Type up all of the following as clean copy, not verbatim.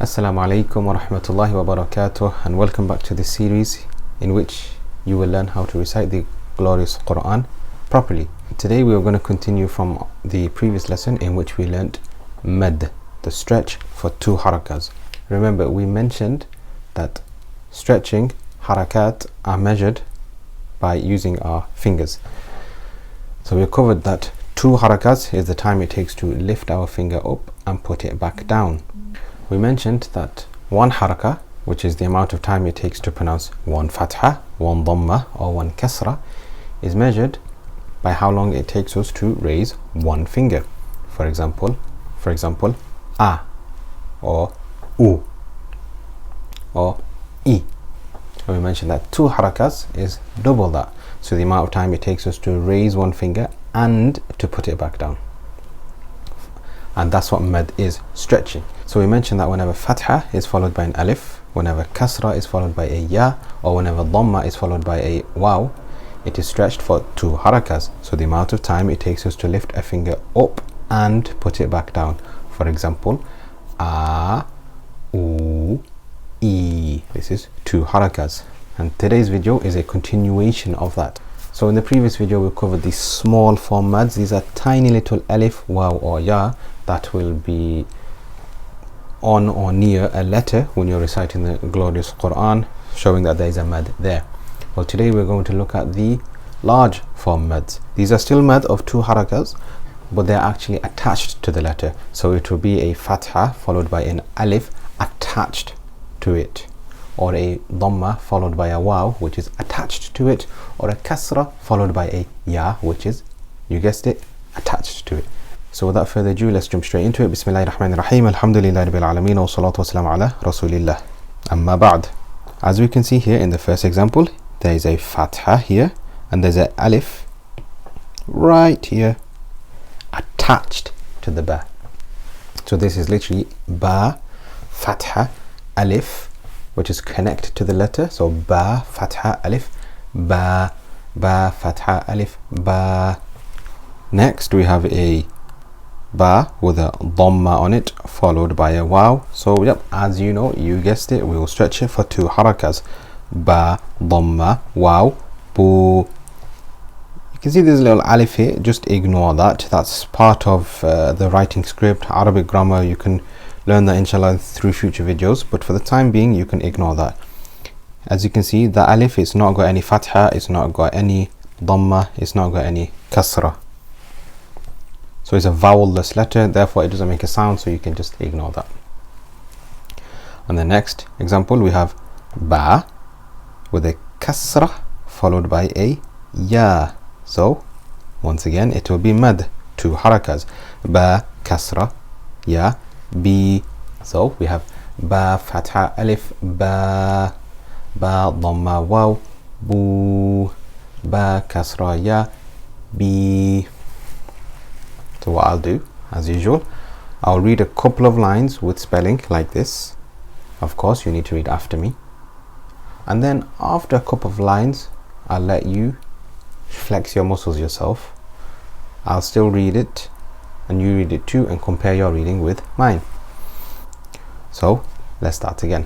Assalamu alaikum wa rahmatullahi wa barakatuh, and welcome back to this series in which you will learn how to recite the glorious Quran properly. Today we are going to continue from the previous lesson in which we learnt mad, the stretch for two harakas. Remember, we mentioned that stretching harakat are measured by using our fingers. So we covered that two harakas is the time it takes to lift our finger up and put it back down. We mentioned that one haraka, which is the amount of time it takes to pronounce one fatha, one dhamma or one kasra, is measured by how long it takes us to raise one finger. For example, a or u or e. So we mentioned that two harakas is double that. So the amount of time it takes us to raise one finger and to put it back down. And that's what mad is, stretching. So we mentioned that whenever fatha is followed by an alif, whenever kasra is followed by a ya, or whenever dhamma is followed by a waw, it is stretched for two harakas. So the amount of time it takes us to lift a finger up and put it back down. For example, a, u, e. This is two harakas. And today's video is a continuation of that. So in the previous video we covered these small form mads. These are tiny little alif, waw or ya that will be on or near a letter when you're reciting the glorious Quran, showing that there is a mad there. Well, today we're going to look at the large form mads. These are still mad of two harakas, but they're actually attached to the letter. So it will be a fatha followed by an alif attached to it, or a dhamma followed by a waw which is attached to it, or a kasra followed by a ya which is, you guessed it, attached to it. So without further ado, let's jump straight into it. Bismillahir Rahmanir Rahim. Alhamdulillahi Rabbil Alameen wa salatu wa salam ala Rasulillah. Amma ba'd. As we can see here in the first example, there is a fatha here and there's an alif right here attached to the ba. So this is literally ba, fatha, alif, which is connected to the letter. So ba, fatha, alif, ba, ba, fatha, alif, ba. Next we have a ba with a dhamma on it followed by a waw. So yep, as you know, you guessed it, we will stretch it for two harakas. Ba, dhamma, waw, bu. You can see there's a little alif here, just ignore that. That's part of the writing script, Arabic grammar. You can learn that inshallah through future videos, but for the time being you can ignore that. As you can see, the alif, it's not got any fatha, it's not got any dhamma, it's not got any kasra. So it's a vowel-less letter, therefore it doesn't make a sound, so you can just ignore that. And the next example we have ba with a kasra followed by a ya. So once again it will be mad, two harakas, ba, kasra, ya, bi. So we have ba, fatha, alif, ba, ba, dhamma, waw, bu, ba, kasra, ya, bi. So what I'll do, as usual, I'll read a couple of lines with spelling like this. Of course you need to read after me, and then after a couple of lines I'll let you flex your muscles yourself. I'll still read it and you read it too, and compare your reading with mine. So let's start again.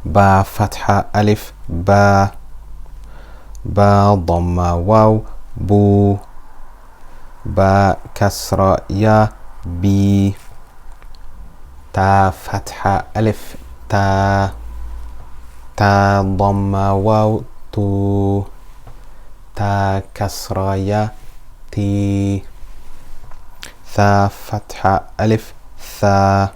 Ba, fatha, alif, ba, ba, dhamma, waw, bu, ba, kasra, ya, bi, ta, fatha, alif, ta, ta, dhamma, waw, tu, ta, kasra, ya, ti, tha, fatha, alif, tha,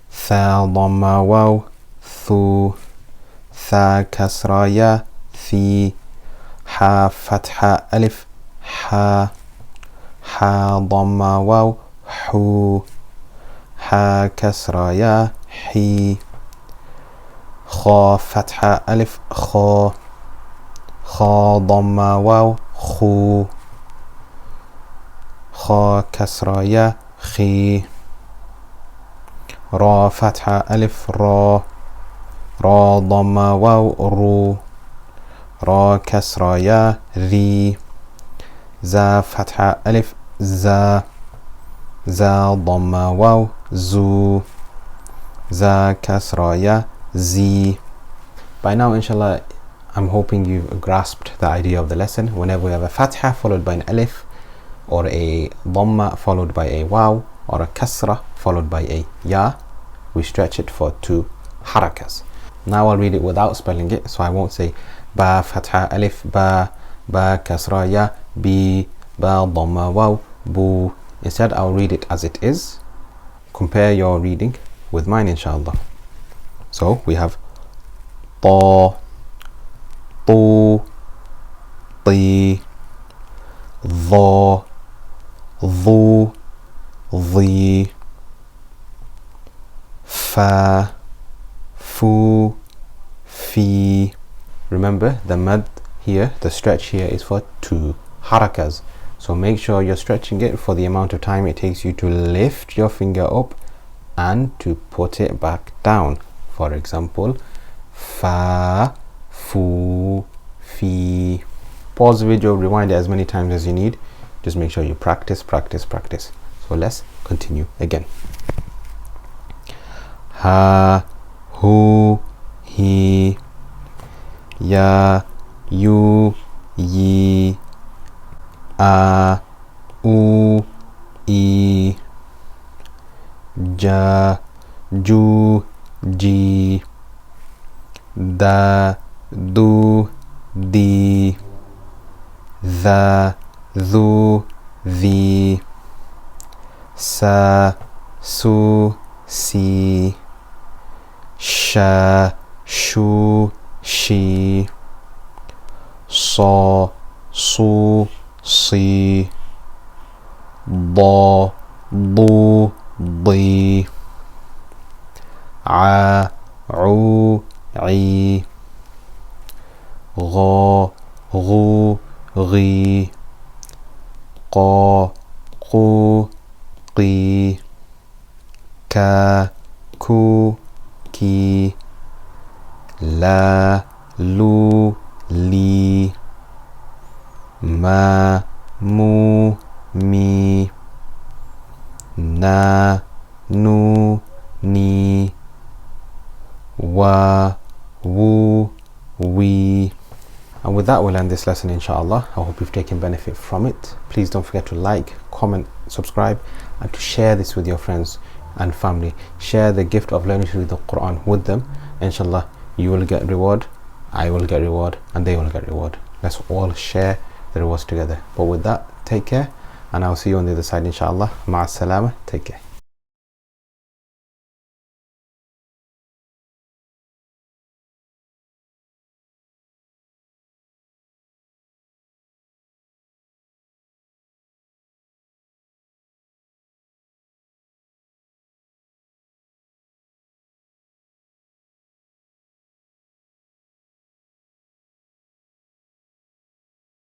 tha, dhamma, waw, thu, tha, kasra, ya, thi, ha, fatha, alif, ha, ha, dhamma, waw, hu, ha, kasra, ya, hi, kha, fatha, alif, kha, kha, dhamma, waw, khu, kha, kasra, ya, khi, ra, fatha, alif, ra, ra, dhamma, waw, ru, را كسرة يا ذي زا فتحة ألف زا za dhamma waw, zu, za kasra ya, zi. By now, inshallah, I'm hoping you've grasped the idea of the lesson. Whenever we have a fatha followed by an alif, or a dhamma followed by a waw, or a kasra followed by a ya, we stretch it for 2 harakas. Now I'll read it without spelling it, so I won't say ba fatha alif ba, ba kasra ya, bi, ba dhamma waw, bu. Instead, I'll read it as it is. Compare your reading with mine, inshallah. So we have ta, tu, ti, dha, dhu, dhi, fa, fu, fi. Remember, the mad here, the stretch here is for 2 harakas. So make sure you're stretching it for the amount of time it takes you to lift your finger up and to put it back down. For example, fa, fu, fi. Pause the video, rewind it as many times as you need. Just make sure you practice. So let's continue again. Ha, hu, hi, ya, you, yi, a, u, i, ja, ju, ji, da, du, di, tha, thu, thi, sa, su, si, sha, shu, shi, sa, su, si, da, du, di, a, u, i, gha, ghu, ghi, qa, qu, qi, ka, ku, ki, la, lu, li, ma, mu, mi, na, nu, ni, wa, wu, we. And with that, we'll end this lesson, inshallah. I hope you've taken benefit from it. Please don't forget to like, comment, subscribe, and to share this with your friends and family. Share the gift of learning to read the Quran with them. Inshallah, you will get reward, I will get reward, and they will get reward. Let's all share the rewards together. But with that, take care, and I'll see you on the other side, inshallah. Ma'as salama. Take care.